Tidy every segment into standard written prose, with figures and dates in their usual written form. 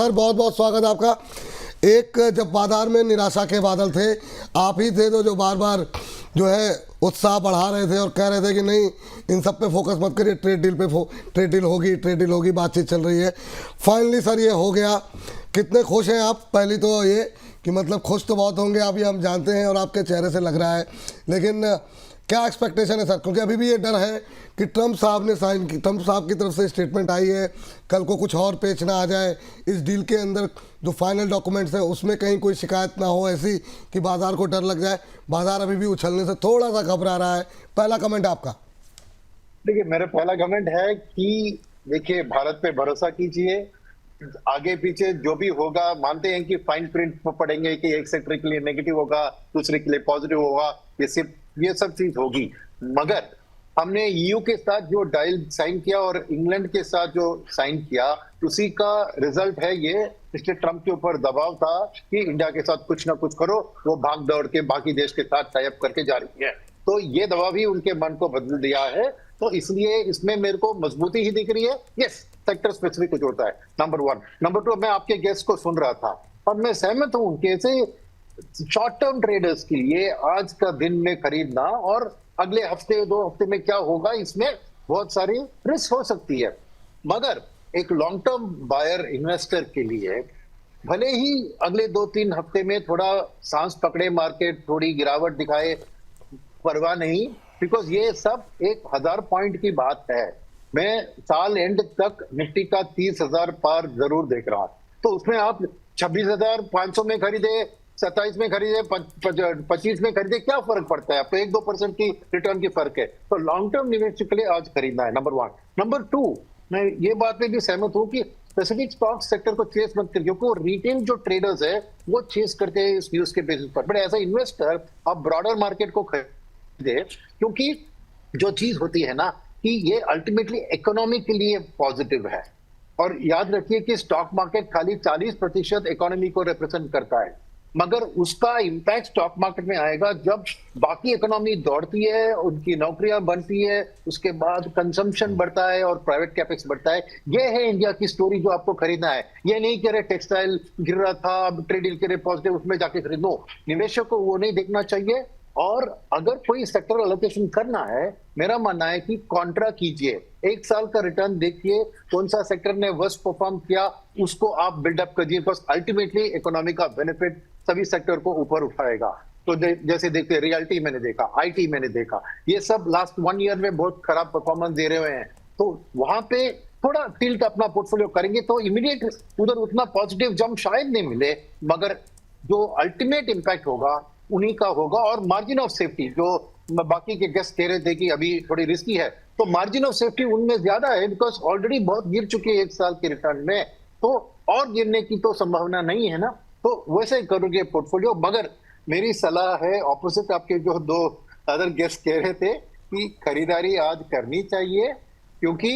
Sir बहुत बहुत स्वागत आपका। एक जब बाजार में निराशा के बादल थे, आप ही थे जो बार बार जो है उत्साह बढ़ा रहे थे और कह रहे थे कि नहीं इन सब पे फोकस मत करिए, ट्रेड डील होगी, बातचीत चल रही है। फाइनली सर ये हो गया, कितने खुश हैं आप? पहली तो ये कि मतलब खुश तो बहुत होंगे आप, ये हम जानते हैं और आपके चेहरे से लग रहा है, लेकिन क्या एक्सपेक्टेशन है सर? क्योंकि अभी भी ये डर है कि ट्रंप साहब ने साइन की, ट्रंप साहब की तरफ से स्टेटमेंट आई है, कल को कुछ और पेच ना आ जाए इस डील के अंदर, जो फाइनल डॉक्यूमेंट्स है उसमें कहीं कोई शिकायत ना हो ऐसी कि बाजार को डर लग जाए। बाजार अभी भी उछलने से थोड़ा सा घबरा रहा है। पहला कमेंट आपका। देखिए, मेरा पहला कमेंट है कि देखिए, भारत पे भरोसा कीजिए, आगे पीछे जो भी होगा मानते हैं कि फाइन प्रिंट पढ़ेंगे कि एक सेक्टर के लिए नेगेटिव होगा, दूसरे के लिए पॉजिटिव होगा, ये सब चीज होगी। मगर हमने ईयू के साथ जो डाइल साइन किया और इंग्लैंड के साथ जो साइन किया, उसी का रिजल्ट है ये। मिस्टर ट्रंप के ऊपर दबाव था कि इंडिया के साथ कुछ ना कुछ करो, वो भाग दौड़ के बाकी देश के साथ टाई अप करके जा रही है, तो ये दबाव ही उनके मन को बदल दिया है। तो इसलिए इसमें मेरे को मजबूती ही दिख रही है। यस, सेक्टर स्पेसिफिक कुछ होता है, नंबर 1। नंबर 2, मैं आपके गेस्ट को सुन रहा था और मैं सहमत हूं कि ऐसे शॉर्ट टर्म ट्रेडर्स के लिए आज का दिन में खरीदना और अगले हफ्ते 2 हफ्ते में क्या होगा, इसमें बहुत सारी रिस्क हो सकती है। मगर एक लॉन्ग टर्म बायर इन्वेस्टर के लिए भले ही अगले 2-3 हफ्ते में थोड़ा सांस पकड़े मार्केट, थोड़ी गिरावट दिखाए, परवाह नहीं, बिकॉज ये सब 1000 पॉइंट की बात है। मैं साल एंड तक निफ्टी का 30,000 पार जरूर देख रहा हूं, तो उसमें आप 26,500 में खरीदे, 27 में खरीदे, 25 में खरीदे, क्या फर्क पड़ता है आपको? 1-2% की रिटर्न की फर्क है। तो लॉन्ग टर्म निवेश के लिए आज खरीदना है, नंबर 1। नंबर 2, मैं ये बात में भी सहमत हूं कि स्पेसिफिक स्टॉक सेक्टर को चेस मत करिए, क्योंकि वो रिटेल जो ट्रेडर्स है वो चेस करते हैं इस न्यूज के बेसिस पर। बट एज अ इन्वेस्टर आप ब्रॉडर मार्केट को खरीदे, क्योंकि जो चीज होती है ना कि ये अल्टीमेटली इकोनॉमी के लिए पॉजिटिव है। और याद रखिए कि स्टॉक मार्केट खाली 40% इकोनॉमी को रिप्रेजेंट करता है, मगर उसका इंपैक्ट स्टॉक मार्केट में आएगा जब बाकी इकोनॉमी दौड़ती है, उनकी नौकरियां बनती है, उसके बाद कंजम्पशन बढ़ता है और प्राइवेट कैपेक्स बढ़ता है। ये है इंडिया की स्टोरी जो आपको खरीदना है। ये नहीं कह रहे टेक्सटाइल गिर रहा था, अब ट्रेड डील के लिए पॉजिटिव, उसमें जाके खरीदो। निवेशक को वो नहीं देखना चाहिए। और अगर कोई सेक्टर एलोकेशन करना है, मेरा मानना है कि कॉन्ट्रा कीजिए, 1 साल का रिटर्न देखिए, कौन सा सेक्टर ने वर्स्ट परफॉर्म किया उसको आप बिल्डअप करिए, बिकॉज अल्टीमेटली इकोनॉमी का बेनिफिट सभी सेक्टर को ऊपर उठाएगा। तो जैसे देखते रियल्टी मैंने देखा, आईटी मैंने देखा, ये सब लास्ट 1 ईयर में बहुत खराब परफॉर्मेंस दे रहे हुए हैं। तो वहां पे थोड़ा टिल्ट अपना पोर्टफोलियो करेंगे तो इमीडिएट उधर उतना पॉजिटिव जंप शायद नहीं मिले, मगर जो अल्टीमेट इंपैक्ट होगा उन्हीं का होगा। और मार्जिन ऑफ सेफ्टी, जो बाकी के गेस्ट कह रहे थे कि अभी थोड़ी रिस्की है, तो मार्जिन ऑफ सेफ्टी उनमें ज्यादा है, बिकॉज ऑलरेडी बहुत गिर चुके हैं 1 साल के रिटर्न में, तो और गिरने की तो संभावना नहीं है ना। तो वैसे करोगे पोर्टफोलियो। मगर मेरी सलाह है ऑपोजिट आपके जो 2 अदर गेस्ट कह रहे थे कि खरीदारी आज करनी चाहिए, क्योंकि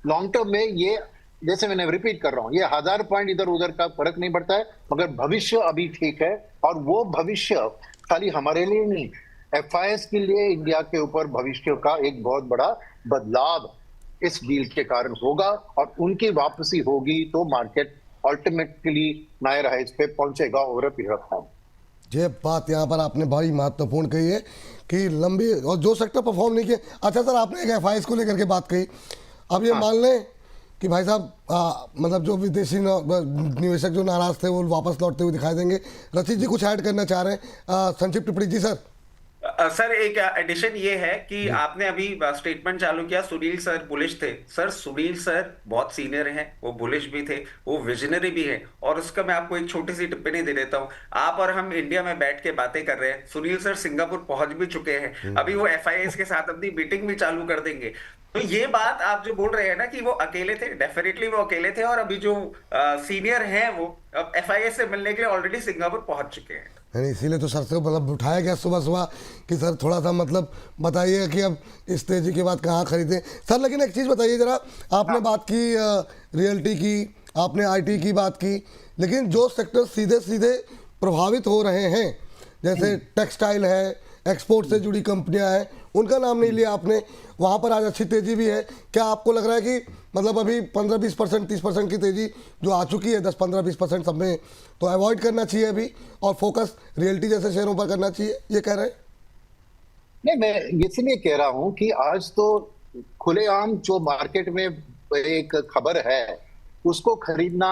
लॉन्ग टर्म में ये, जैसे मैंने रिपीट कर रहा हूं, ये 1000 पॉइंट इधर उधर का फर्क नहीं पड़ता है, मगर भविष्य अभी ठीक है। और वो भविष्य खाली हमारे लिए नहीं, एफआईएस के लिए इंडिया के ऊपर भविष्य का एक बहुत बड़ा बदलाव इस डील के कारण होगा, और उनकी वापसी होगी तो मार्केट अल्टीमेटली नए हाइट्स पे पहुंचेगा over a period of time. ये बात यहाँ पर आपने बड़ी महत्वपूर्ण कही है कि लंबी, और जो सेक्टर परफॉर्म नहीं किए। अच्छा सर, आपने एक एफआईएस को लेकर के बात कही, अब ये मान लें कि भाई साहब मतलब जो विदेशी निवेशक जो नाराज थे वो वापस लौटते हुए दिखाई देंगे। रचित जी कुछ ऐड करना चाह रहे हैं, संक्षिप्त टिप्पणी जी सर। सर एक एडिशन ये है कि आपने अभी स्टेटमेंट चालू किया, सुनील सर बुलिश थे। सर सुनील सर बहुत सीनियर हैं, वो बुलिश भी थे, वो विजनरी भी हैं। और उसका मैं आपको एक छोटी सी टिप्पणी दे देता हूं। आप और हम इंडिया में बैठ के बातें कर रहे हैं, सुनील सर सिंगापुर पहुंच भी चुके हैं, अभी वो एफआईएस के साथ अपनी मीटिंग भी चालू कर देंगे। तो ये बात आप जो बोल रहे हैं ना कि वो अकेले थे, डेफिनेटली वो अकेले थे, और अभी जो सीनियर हैं वो अब एफआईएस से मिलने के लिए ऑलरेडी सिंगापुर पहुंच चुके हैं। नहीं, इसीलिए तो सर से मतलब उठाया गया सुबह सुबह कि सर थोड़ा सा मतलब बताइए कि अब इस तेजी के बाद कहाँ खरीदें सर। लेकिन एक चीज़ बताइए ज़रा, आपने बात की रियल्टी की, आपने आईटी की बात की, लेकिन जो सेक्टर सीधे सीधे प्रभावित हो रहे हैं, जैसे टेक्सटाइल है, एक्सपोर्ट से जुड़ी कंपनियां हैं, उनका नाम नहीं लिया आपने। वहाँ पर आज अच्छी तेज़ी भी है। क्या आपको लग रहा है कि मतलब अभी 15-20%, 30% की तेज़ी जो आ चुकी है, 10-15-20% सब में, तो अवॉइड करना चाहिए अभी और फोकस रियल्टी जैसे शेयरों पर करना चाहिए, ये कह रहे हैं? नहीं, मैं इसलिए कह रहा हूं कि आज तो खुलेआम जो मार्केट में एक खबर है उसको खरीदना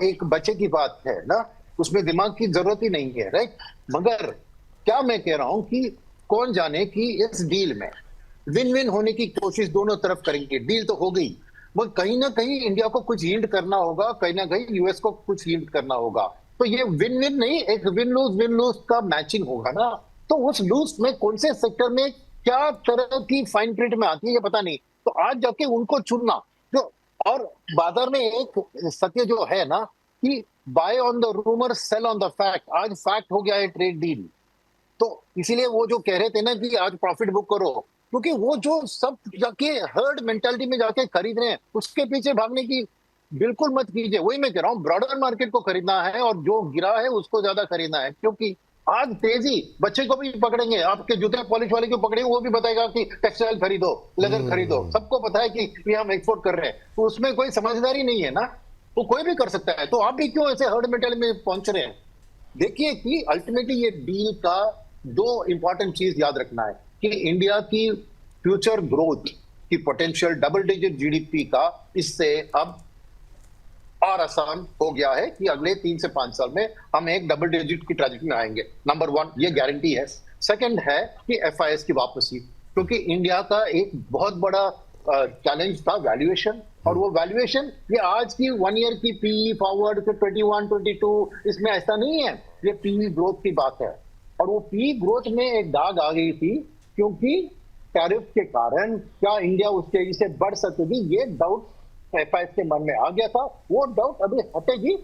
एक बच्चे की बात है ना, उसमें दिमाग की जरूरत ही नहीं है, राइट। मगर क्या मैं कह रहा हूं कि कौन जाने कि इस डील में विन विन होने की कोशिश दोनों तरफ करेंगे। डील तो हो गई, मगर कहीं ना कहीं इंडिया को कुछ यील्ड करना होगा, कहीं ना कहीं यूएस को कुछ यील्ड करना होगा। तो ये विन विन नहीं, एक विन लूज का मैचिंग होगा ना। तो उस लूज में कौन से सेक्टर में क्या तरह की फाइन प्रिंट में आती है ये पता नहीं, तो आज जाके उनको चुनना जो। और बाजार में एक सत्य जो है ना कि buy on the rumour sell on the fact, आज फैक्ट हो गया है ट्रेड डील। तो इसीलिए वो जो कह रहे थे ना कि आज प्रॉफिट बुक करो, क्योंकि वो जो सब जाके हर्ड मेंटालिटी में जाके खरीद रहे हैं, उसके पीछे भागने की बिल्कुल मत कीजिए। वही मैं कह रहा हूँ, ब्रॉडर मार्केट को खरीदना है और जो गिरा है उसको ज्यादा खरीदना है, क्योंकि आज तेजी बच्चे को भी पकड़ेंगे, आपके जूते पॉलिश वाले को पकड़ेंगे, वो भी बताएगा कि टेक्सटाइल खरीदो, लेदर खरीदो। सबको पता है कि हम एक्सपोर्ट कर रहे हैं, तो उसमें कोई समझदारी नहीं है ना, वो कोई भी कर सकता है। तो आप भी क्यों ऐसे हर्ड मेंटालिटी में पहुंच रहे हैं? देखिए कि अल्टीमेटली ये डील का दो इंपॉर्टेंट चीज याद रखना है कि इंडिया की फ्यूचर ग्रोथ की पोटेंशियल डबल डिजिट जीडीपी का इससे अब और आसान हो गया है कि अगले 3 से 5 साल में हम एक डबल डिजिट की ट्रैजेक्टरी में आएंगे। नंबर 1 ये गारंटी है। सेकंड है कि एफआईएस की वापसी, क्योंकि इंडिया का एक बहुत बड़ा चैलेंज था वैल्यूएशन, और वो वैल्यूएशन ये आज की 1 ईयर की पीई फॉरवर्ड के 21, 22 इसमें ऐसा नहीं है, ये पीई ग्रोथ की बात है। और वो पीई ग्रोथ में एक दाग आ गई थी, क्योंकि टैरिफ के कारण क्या इंडिया उस तेजी से बढ़ सकेगी, ये डाउट एफआईएस के मन में आ गया था। वो डाउट अभी हटेगी,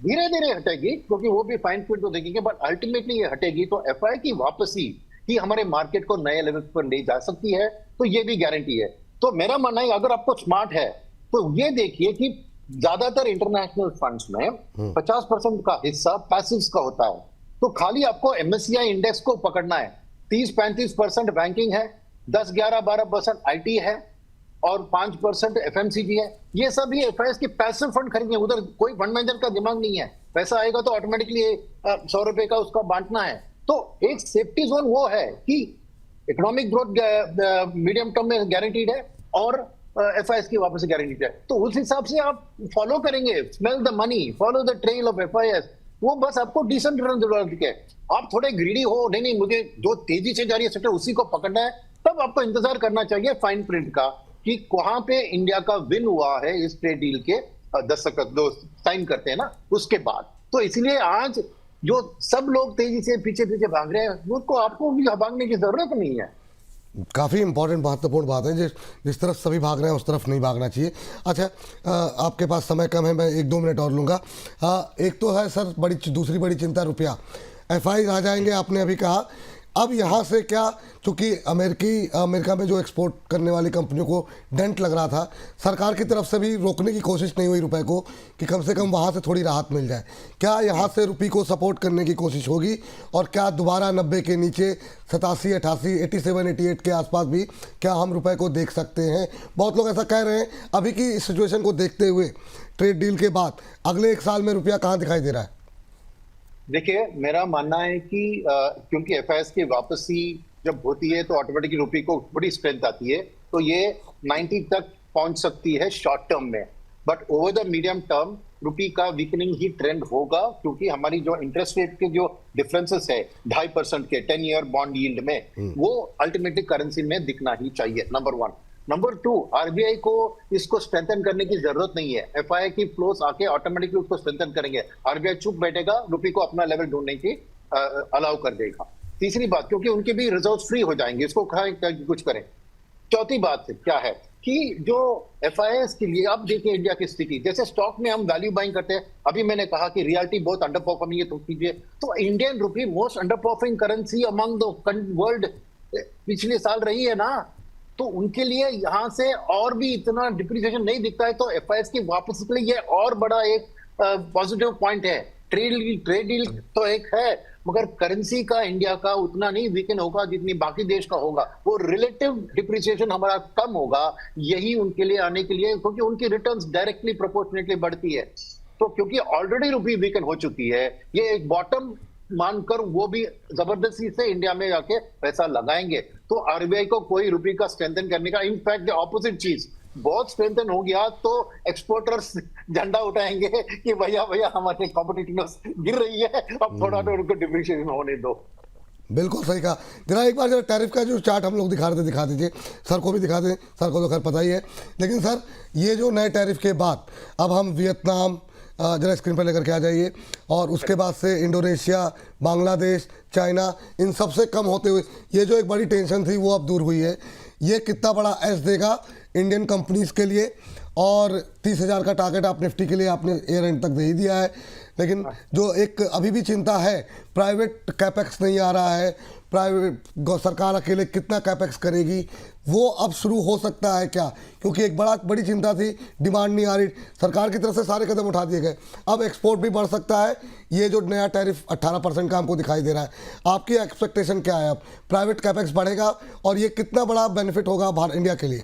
धीरे धीरे हटेगी, क्योंकि वो भी फाइन प्रिंट तो देखेंगे, बट अल्टीमेटली ये हटेगी। तो एफआई की वापसी ही हमारे मार्केट को नए लेवल पर ले जा सकती है, तो ये भी गारंटी है। तो मेरा मानना है अगर आपको स्मार्ट है तो ये देखिए कि ज्यादातर इंटरनेशनल फंड्स में 50% का हिस्सा पैसिव्स का होता है, तो खाली आपको एमएससीआई इंडेक्स को पकड़ना है। 30-35% बैंकिंग है, 10-11-12% आईटी है और 5% एफएमसीजी है। ये सब ही एफआईएस के पैसिव फंड खरीदेंगे, उधर कोई फंड मैनेजर का दिमाग नहीं है। पैसा आएगा तो ऑटोमेटिकली 100 रुपए का उसका बांटना है। तो एक सेफ्टी जोन वो है कि इकोनॉमिक ग्रोथ मीडियम टर्म में गारंटीड है और एफआईएस की वापसी गारंटीड है। तो उस हिसाब से आप फॉलो करेंगे, smell the money, follow the trail of FIS, वो बस आपको डिसेंट रिटर्न जरूरत है। आप थोड़े ग्रीडी हो, नहीं मुझे जो तेजी से जा रही है सेक्टर उसी को पकड़ना है, तब आपको इंतजार करना चाहिए फाइन प्रिंट का कि कहां पे इंडिया का विन हुआ है इस ट्रेड डील के दस्तखत जो साइन करते हैं ना उसके बाद। तो इसलिए आज जो सब लोग तेजी से पीछे पीछे भाग रहे हैं, उसको आपको भी भागने की जरूरत नहीं है। काफ़ी इंपॉर्टेंट महत्वपूर्ण बात है, जिस तरफ सभी भाग रहे हैं उस तरफ नहीं भागना चाहिए। अच्छा, आपके पास समय कम है, मैं 1-2 मिनट और लूँगा। एक तो है सर दूसरी बड़ी चिंता रुपया, एफआई आ जाएंगे आपने अभी कहा। अब यहाँ से क्या, चूँकि अमेरिका में जो एक्सपोर्ट करने वाली कंपनियों को डेंट लग रहा था, सरकार की तरफ से भी रोकने की कोशिश नहीं हुई रुपए को कि कम से कम वहाँ से थोड़ी राहत मिल जाए। क्या यहाँ से रुपये को सपोर्ट करने की कोशिश होगी और क्या दोबारा 90 के नीचे 87, 88, 87, 88 के आसपास भी क्या हम रुपए को देख सकते हैं? बहुत लोग ऐसा कह रहे हैं अभी की सिचुएशन को देखते हुए, ट्रेड डील के बाद अगले 1 साल में रुपया कहाँ दिखाई दे रहा है? देखिए, मेरा मानना है कि क्योंकि एफआईएस की वापसी जब होती है तो ऑटोमेटिकली रुपये को बड़ी स्ट्रेंथ आती है, तो ये 90 तक पहुंच सकती है शॉर्ट टर्म में, but over the medium term रुपये का वीकनिंग ही ट्रेंड होगा, क्योंकि हमारी जो इंटरेस्ट रेट के जो डिफरेंसेस है 2.5% के 10 ईयर बॉन्ड यील्ड में, वो अल्टीमेटली करेंसी में दिखना ही चाहिए, नंबर 1। नंबर 2, आरबीआई को इसको स्ट्रेंथन करने की जरूरत नहीं है, एफआई की फ्लोस आके ऑटोमेटिकली उसको स्ट्रेंथन करेंगे। आरबीआई चुप बैठेगा, रुपये को अपना लेवल ढूंढने की अलाउ कर देगा। तीसरी बात, क्योंकि उनके भी रिजर्व फ्री हो जाएंगे, इसको कुछ करें। चौथी बात क्या है कि जो एफआईएस के लिए आप देखिए इंडिया की स्थिति, जैसे स्टॉक में हम वैल्यू बाइंग करते हैं, अभी मैंने कहा कि रियलिटी बहुत अंडर परफॉर्मिंग है, तो कीजिए। तो Indian rupee most under performing currency among the world पिछले साल रही है ना, तो उनके लिए यहां से और भी इतना डिप्रिसिएशन नहीं दिखता है, तो एफआईएस की वापसी के लिए ये और बड़ा एक पॉजिटिव पॉइंट है। ट्रेड डील तो एक है, मगर करेंसी का इंडिया का उतना नहीं वीकन होगा जितनी बाकी देश का होगा। वो रिलेटिव डिप्रिसिएशन हमारा कम होगा, यही उनके लिए आने के लिए, क्योंकि उनकी रिटर्न्स डायरेक्टली प्रोपोर्शनेटली बढ़ती है। तो क्योंकि ऑलरेडी रुपी वीकन हो चुकी है, ये एक बॉटम मानकर वो भी जबरदस्ती से इंडिया में जाके पैसा लगाएंगे। तो आरबीआई को कोई रुपी का स्ट्रेंथन करने का, इनफैक्ट ऑपोजिट चीज, बहुत स्ट्रेंथन हो गया तो एक्सपोर्टर्स झंडा उठाएंगे कि भैया भैया हमारे कॉम्पिटिटिवनेस गिर रही है, अब थोड़ा तो उनको डिप्रिसिएशन होने दो। बिल्कुल सही कहा। जरा एक बार जरा टैरिफ का जो चार्ट हम लोग दिखा रहे थे दिखा दीजिए, सर को भी दिखा दें, सर को तो खैर पता ही है। लेकिन सर ये जो नए टैरिफ के बाद अब हम वियतनाम जरा स्क्रीन पर लेकर के आ जाइए, और उसके बाद से इंडोनेशिया, बांग्लादेश, चाइना, इन सब से कम होते हुए ये जो एक बड़ी टेंशन थी वो अब दूर हुई है। ये कितना बड़ा एस देगा इंडियन कंपनीज के लिए, और 30,000 का टारगेट आप निफ्टी के लिए आपने ईयर एंड तक दे ही दिया है। लेकिन जो एक अभी भी चिंता है, प्राइवेट कैपेक्स नहीं आ रहा है, प्राइवेट सरकार अकेले कितना कैपेक्स करेगी, वो अब शुरू हो सकता है क्या? क्योंकि एक बड़ी चिंता थी, डिमांड नहीं आ रही, सरकार की तरफ से सारे कदम उठा दिए गए, अब एक्सपोर्ट भी बढ़ सकता है। ये जो नया टैरिफ 18% का हमको दिखाई दे रहा है, आपकी एक्सपेक्टेशन क्या है? अब प्राइवेट कैपेक्स बढ़ेगा और ये कितना बड़ा बेनिफिट होगा इंडिया के लिए?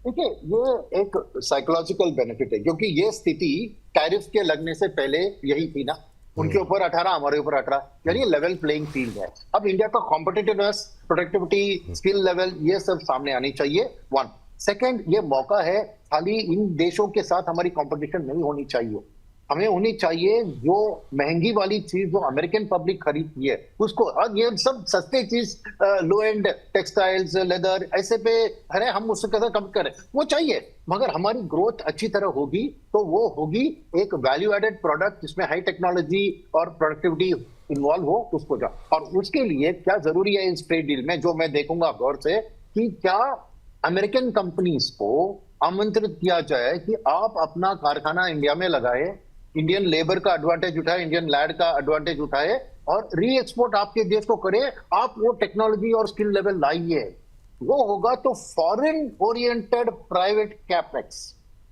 देखिए, ये एक साइकोलॉजिकल बेनिफिट है, क्योंकि ये स्थिति टैरिफ के लगने से पहले यही थी ना, उनके ऊपर 18, हमारे ऊपर 18, यानी लेवल प्लेइंग फील्ड है। अब इंडिया का कॉम्पिटिटिवनेस, प्रोडक्टिविटी, स्किल लेवल, ये सब सामने आनी चाहिए। 1 सेकंड, ये मौका है, खाली इन देशों के साथ हमारी कंपटीशन नहीं होनी चाहिए, हमें होनी चाहिए जो महंगी वाली चीज जो अमेरिकन पब्लिक खरीदती है उसको। अब ये सब सस्ते चीज, लो एंड टेक्सटाइल्स, लेदर, ऐसे पे अरे हम उससे कैसे कम करें, वो चाहिए। मगर हमारी ग्रोथ अच्छी तरह होगी तो वो होगी एक वैल्यू एडेड प्रोडक्ट जिसमें हाई टेक्नोलॉजी और प्रोडक्टिविटी इन्वॉल्व हो, उसको जा। और उसके लिए क्या जरूरी है इस ट्रेड डील में, जो मैं देखूंगा गौर से, कि क्या अमेरिकन कंपनीज को आमंत्रित किया जाए कि आप अपना कारखाना इंडिया में लगाए, इंडियन लेबर का एडवांटेज उठाए, इंडियन लैंड का एडवांटेज उठाए और री एक्सपोर्ट आपके देश को करे, आप वो टेक्नोलॉजी और स्किल लेवल लाइए। वो होगा तो फॉरेन ओरिएंटेड प्राइवेट कैपेक्स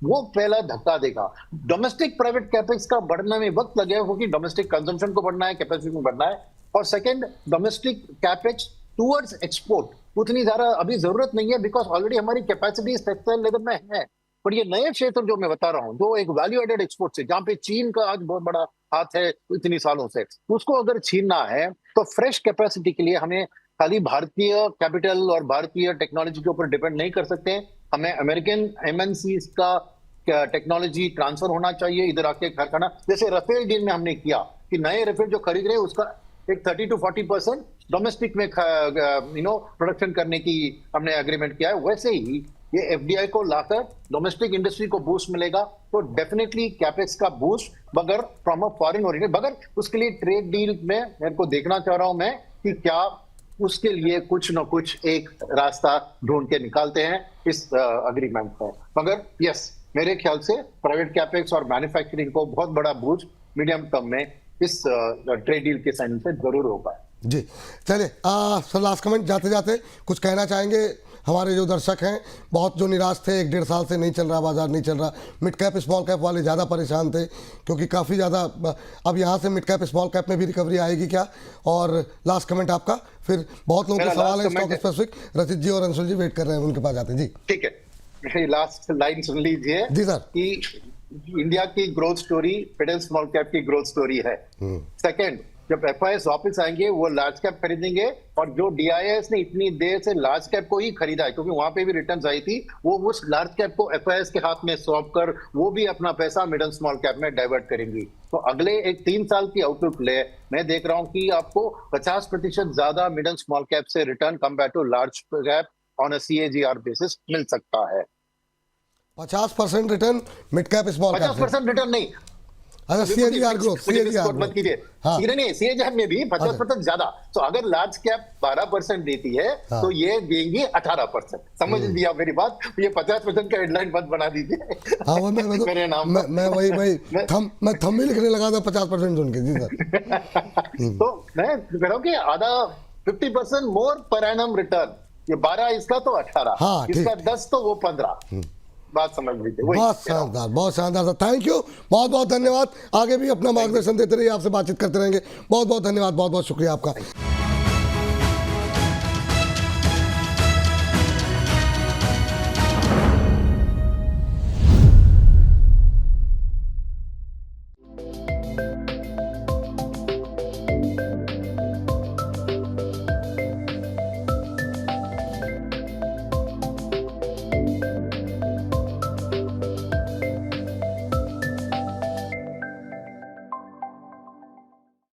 वो पहला धक्का देगा। डोमेस्टिक प्राइवेट कैपेक्स का बढ़ने में वक्त लगेगा, क्योंकि डोमेस्टिक कंजम्पशन को बढ़ना है, कैपेसिटी को बढ़ना है। और second, domestic capex towards export उतनी ज्यादा अभी जरूरत नहीं है, बिकॉज ऑलरेडी हमारी कैपेसिटी टेक्सटाइल लेदर में है। पर ये नए क्षेत्र जो मैं बता रहा हूं, जो एक वैल्यू एडेड एक्सपोर्ट से, जहां पे चीन का आज बहुत बड़ा हाथ है इतनी सालों से, उसको अगर छीनना है तो फ्रेश कैपेसिटी के लिए हमें खाली भारतीय कैपिटल और भारतीय टेक्नोलॉजी के ऊपर डिपेंड नहीं कर सकते हैं। हमें अमेरिकन एमएनसी का टेक्नोलॉजी ट्रांसफर होना चाहिए इधर आके कारखाना। जैसे राफेल डील में हमने किया कि नए राफेल जो खरीद रहे हैं उसका एक 30 to 40% डोमेस्टिक में प्रोडक्शन करने की हमने एग्रीमेंट किया है। वैसे ही ये एफडीआई को लाकर डोमेस्टिक इंडस्ट्री को बूस्ट मिलेगा, तो डेफिनेटली कैपेक्स का बूस्ट, मगर फ्रॉम अ फॉरेन ओरिएंटेड। मगर उसके लिए ट्रेड डील में मेरे को देखना चाह रहा हूं मैं कि क्या उसके लिए कुछ न कुछ एक रास्ता ढूंढ के निकालते हैं इस अग्रीमेंट में। मगर यस, मेरे ख्याल से प्राइवेट कैपेक्स और मैन्युफैक्चरिंग को बहुत बड़ा बूस्ट मीडियम टर्म में इस ट्रेड डील के साइन से जरूर होगा। जी चलिए, सर लास्ट कमेंट जाते जाते कुछ कहना चाहेंगे? हमारे जो दर्शक हैं बहुत जो निराश थे, 1-1.5 साल से नहीं चल रहा, बाजार नहीं चल रहा, मिड कैप स्मॉल कैप वाले ज़्यादा परेशान थे क्योंकि काफ़ी ज़्यादा, अब यहाँ से मिड कैप स्मॉल कैप में भी रिकवरी आएगी क्या? और लास्ट कमेंट आपका, फिर बहुत लोगों के सवाल हैं स्टॉक स्पेसिफिक, रचित जी और अंशुल जी वेट कर रहे हैं, उनके पास जाते हैं। जी ठीक है, मेरी लास्ट लाइन सुन लीजिए। जी सर। कि इंडिया की growth story mid and small cap की ग्रोथ स्टोरी है। सेकंड, जब एफआईएस वापस आएंगे वो लार्ज कैप खरीदेंगे, और जो डीआईएस ने इतनी देर से लार्ज कैप को ही खरीदा है क्योंकि वहां पे भी रिटर्न्स आई थी, वो उस लार्ज कैप को एफआईएस के हाथ में सौंप कर वो भी अपना पैसा मिड एंड स्मॉल कैप में डाइवर्ट करेंगी। तो अगले एक 3 साल की आउटलुक ले, मैं देख रहा हूं कि आपको 50% ज्यादा मिड एंड स्मॉल कैप से return compare to large cap on a CAGR basis मिल सकता है। 50% return mid cap small cap, 50% return नहीं, अच्छा सीएजीआर ग्रोथ, सीएजीआर मत कीजिए, नहीं सीएजीआर में भी 50% ज्यादा। तो अगर लार्ज कैप 12% देती है तो ये देंगी 18%। समझ लिया मेरी बात? ये 50% का हेडलाइन मत बना दीजिए। हाँ मेरे नाम मैं वही मैं थंब भी लिखने लगा था 50% सुन के। जी सर। तो मैं कह रहा हूँ कि आधा 50% मोर पर एनम रिटर्न, ये 12 इसका तो 18, इसका 10 तो वो 15। बात समझ लीजिए वही बहुत शानदार था। थैंक यू, बहुत बहुत धन्यवाद। आगे भी अपना मार्गदर्शन देते रहिए, आपसे बातचीत करते रहेंगे। बहुत बहुत धन्यवाद, बहुत बहुत शुक्रिया आपका।